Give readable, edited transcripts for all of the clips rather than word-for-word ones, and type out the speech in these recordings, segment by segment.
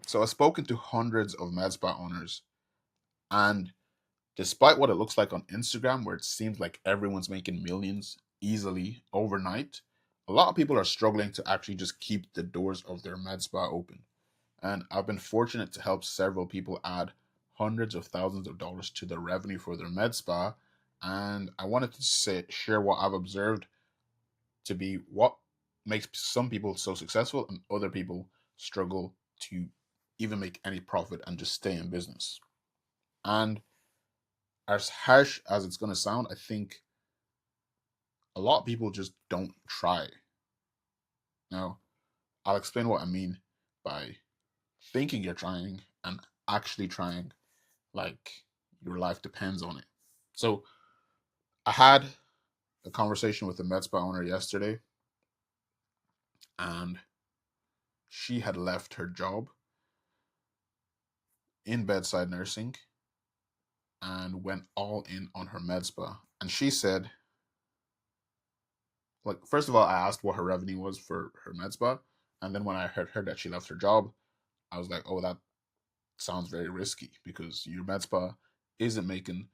So I've spoken to hundreds of med spa owners, and despite what it looks like on Instagram, where it seems like everyone's making millions easily overnight, a lot of people are struggling to actually just keep the doors of their med spa open. And I've been fortunate to help several people add hundreds of thousands of dollars to their revenue for their med spa. And I wanted to share what I've observed to be what makes some people so successful and other people struggle to even make any profit and just stay in business. And as harsh as it's going to sound, I think a lot of people just don't try. Now, I'll explain what I mean by thinking you're trying and actually trying like your life depends on it. So, I had a conversation with the med spa owner yesterday, and she had left her job in bedside nursing and went all in on her med spa. And she said, like, first of all, I asked what her revenue was for her med spa. And then when I heard that she left her job, I was like, oh, that sounds very risky because your med spa isn't making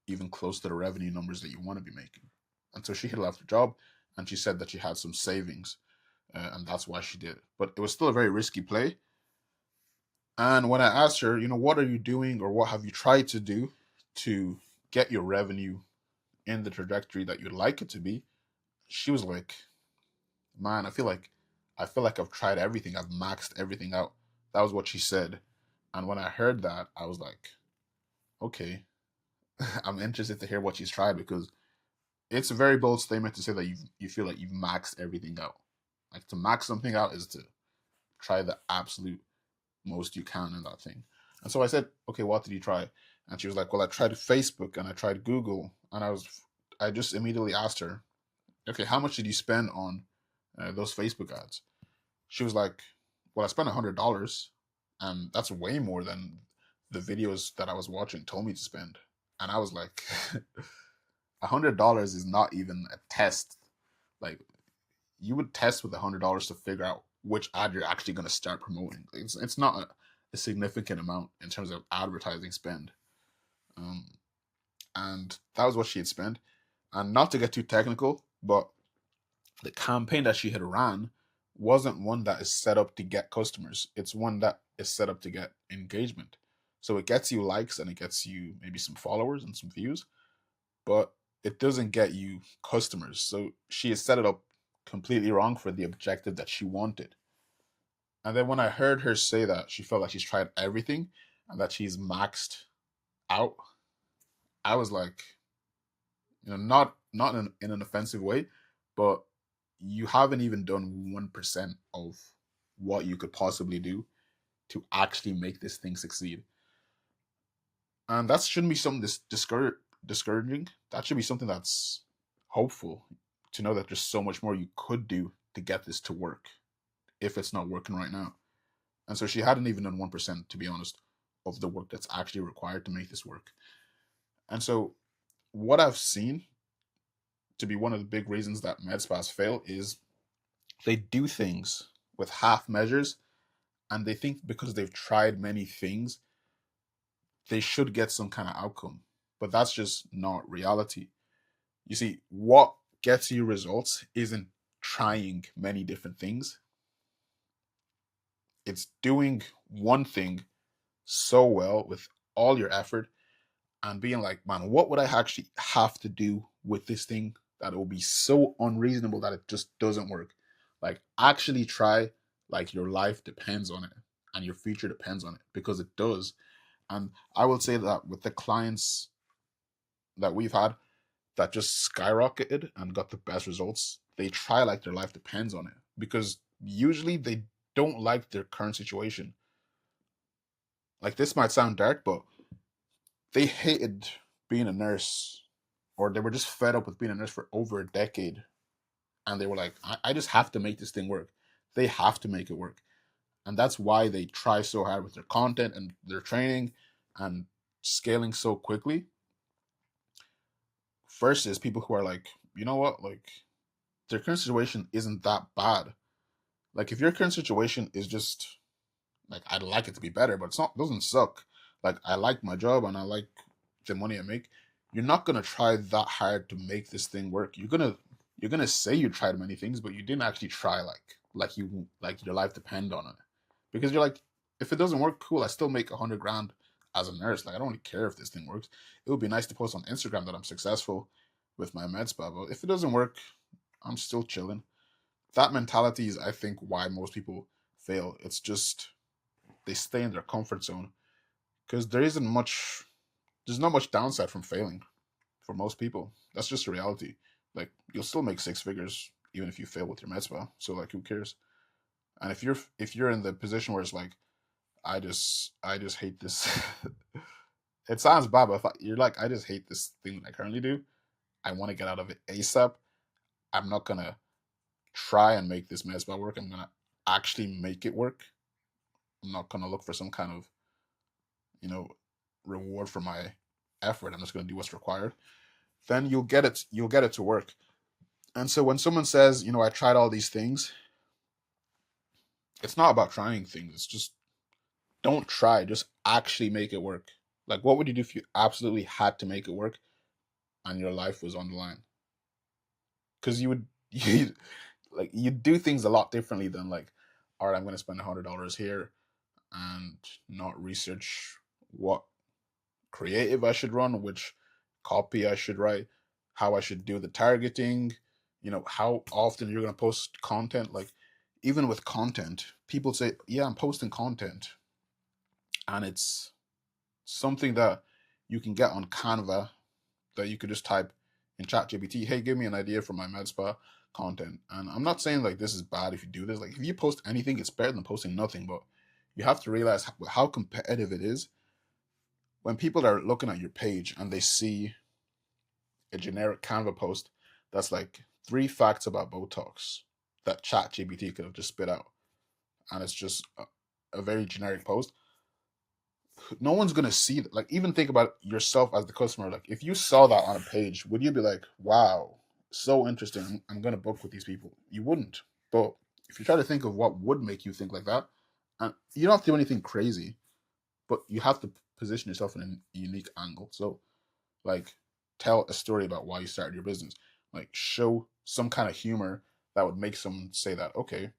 even close to the revenue numbers that you want to be making. And so she had left her job and she said that she had some savings and that's why she did it. But it was still a very risky play. And when I asked her, what are you doing or what have you tried to do to get your revenue in the trajectory that you'd like it to be, she was like, "Man, I feel like I've tried everything. I've maxed everything out." That was what she said. And when I heard that, I was like, "Okay, I'm interested to hear what she's tried because it's a very bold statement to say that you feel like you've maxed everything out. Like to max something out is to try the absolute most you can in that thing." And so I said, "Okay, what did you try?" And she was like, "Well, I tried Facebook and I tried Google." And I just immediately asked her, "Okay, how much did you spend on those Facebook ads?" She was like, "Well, I spent $100, and that's way more than the videos that I was watching told me to spend." And I was like, $100 is not even a test. Like you would test with $100 to figure out which ad you're actually going to start promoting. It's not a significant amount in terms of advertising spend. Um, and that was what she had spent. And not to get too technical, but the campaign that she had ran wasn't one that is set up to get customers. It's one that is set up to get engagement. So it gets you likes and it gets you maybe some followers and some views, but it doesn't get you customers. So she has set it up completely wrong for the objective that she wanted. And then when I heard her say that she felt like she's tried everything and that she's maxed out, I was like, not in an offensive way, but you haven't even done 1% of what you could possibly do to actually make this thing succeed. And that shouldn't be something discouraging. That should be something that's hopeful to know that there's so much more you could do to get this to work if it's not working right now. And so she hadn't even done 1%, to be honest, of the work that's actually required to make this work. And so what I've seen to be one of the big reasons that med spas fail is they do things with half measures and they think because they've tried many things, they should get some kind of outcome. But that's just not reality. You see, what gets you results isn't trying many different things, it's doing one thing so well with all your effort and being like, man, what would I actually have to do with this thing that it will be so unreasonable that it just doesn't work? Like, actually try like your life depends on it and your future depends on it because it does. And I will say that with the clients that we've had that just skyrocketed and got the best results, they try like their life depends on it because usually they don't like their current situation. Like, this might sound dark, but they hated being a nurse or they were just fed up with being a nurse for over a decade. And they were like, I just have to make this thing work. They have to make it work. And that's why they try so hard with their content and their training and scaling so quickly versus people who are like, you know what, like their current situation isn't that bad. Like if your current situation is just Like I'd like it to be better, but it's not. It doesn't suck. Like I like my job and I like the money I make. You're not gonna try that hard to make this thing work. You're gonna say you tried many things, but you didn't actually try like your life depend on it. Because you're like, if it doesn't work, cool. I still make 100 grand as a nurse. Like I don't really care if this thing works. It would be nice to post on Instagram that I'm successful with my med spa, but if it doesn't work, I'm still chilling. That mentality is, I think, why most people fail. It's just they stay in their comfort zone because there's not much downside from failing for most people. That's just a reality. Like you'll still make six figures even if you fail with your med spa. So like, who cares? And if you're in the position where it's like, I just hate this. It sounds bad, but you're like, I just hate this thing that I currently do. I want to get out of it ASAP. I'm not gonna try and make this med spa work. I'm gonna actually make it work. I'm not gonna look for some kind of, you know, reward for my effort. I'm just gonna do what's required. Then you'll get it. You'll get it to work. And so when someone says, I tried all these things, it's not about trying things. It's just don't try. Just actually make it work. Like, what would you do if you absolutely had to make it work and your life was on the line? Because you would, you do things a lot differently than like, all right, I'm going to spend $100 here and not research what creative I should run, which copy I should write, how I should do the targeting, how often you're going to post content. Like, even with content, people say, yeah, I'm posting content. And it's something that you can get on Canva that you could just type in ChatGPT, hey, give me an idea for my med spa content. And I'm not saying like this is bad if you do this. Like, if you post anything, it's better than posting nothing. But you have to realize how competitive it is when people are looking at your page and they see a generic Canva post that's like 3 facts about Botox that ChatGPT could have just spit out, and it's just a very generic post. No one's gonna see that. Like, even think about yourself as the customer. Like, if you saw that on a page, would you be like, "Wow, so interesting. I'm gonna book with these people"? You wouldn't. But if you try to think of what would make you think like that, and you don't have to do anything crazy, but you have to position yourself in a unique angle. So, like, tell a story about why you started your business. Like, show some kind of humor that would make someone say that, okay,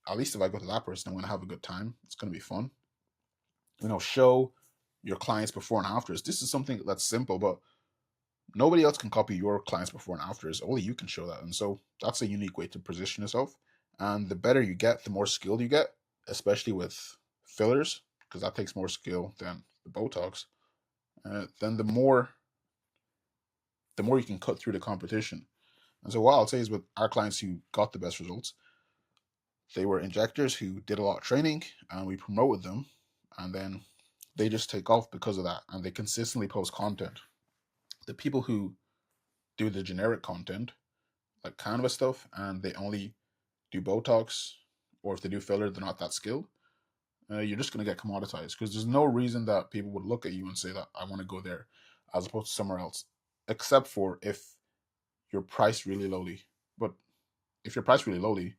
at least if I go to that person, I'm gonna have a good time. It's gonna be fun. Show your clients before and afters. This is something that's simple, but nobody else can copy your clients before and afters. Only you can show that. And so that's a unique way to position yourself. And the better you get, the more skilled you get, especially with fillers, because that takes more skill than the Botox. Then the more you can cut through the competition. And so what I'll say is, with our clients who got the best results, they were injectors who did a lot of training, and we promoted them, and then they just take off because of that, and they consistently post content. The people who do the generic content, like Canva stuff, and they only do Botox, or if they do filler, they're not that skilled. You're just going to get commoditized, because there's no reason that people would look at you and say that I want to go there as opposed to somewhere else, except for if you're priced really lowly. But if you're priced really lowly,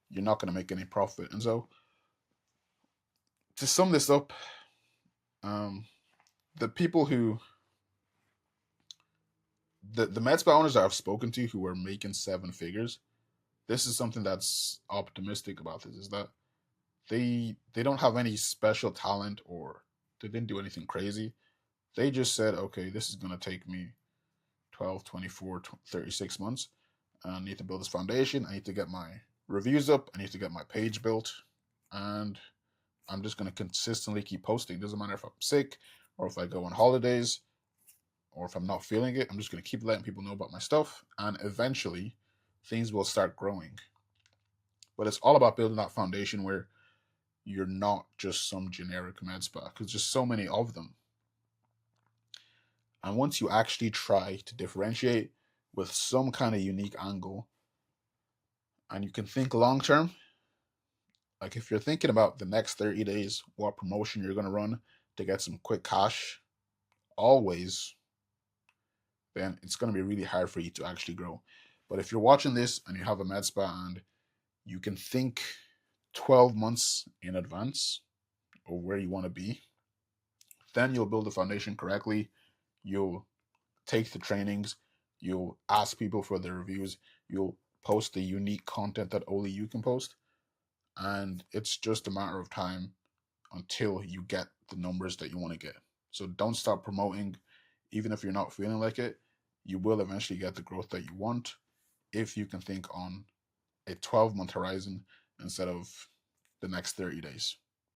you're not going to make any profit. And so, to sum this up, um, the people who the med spa owners that I've spoken to who are making 7 figures, this is something that's optimistic about this, is that they don't have any special talent, or they didn't do anything crazy. They just said, okay, this is going to take me 12, 24, 36 months. I need to build this foundation. I need to get my reviews up. I need to get my page built. And I'm just going to consistently keep posting. Doesn't matter if I'm sick or if I go on holidays or if I'm not feeling it. I'm just going to keep letting people know about my stuff. And eventually, things will start growing. But it's all about building that foundation where you're not just some generic med spa, because there's so many of them. And once you actually try to differentiate with some kind of unique angle, and you can think long term, like if you're thinking about the next 30 days, what promotion you're going to run to get some quick cash, always, then it's going to be really hard for you to actually grow. But if you're watching this and you have a med spa and you can think 12 months in advance, or where you want to be, then you'll build the foundation correctly. You'll take the trainings, you'll ask people for their reviews, you'll post the unique content that only you can post, and it's just a matter of time until you get the numbers that you want to get. So don't stop promoting, even if you're not feeling like it. You will eventually get the growth that you want if you can think on a 12-month horizon instead of the next 30 days.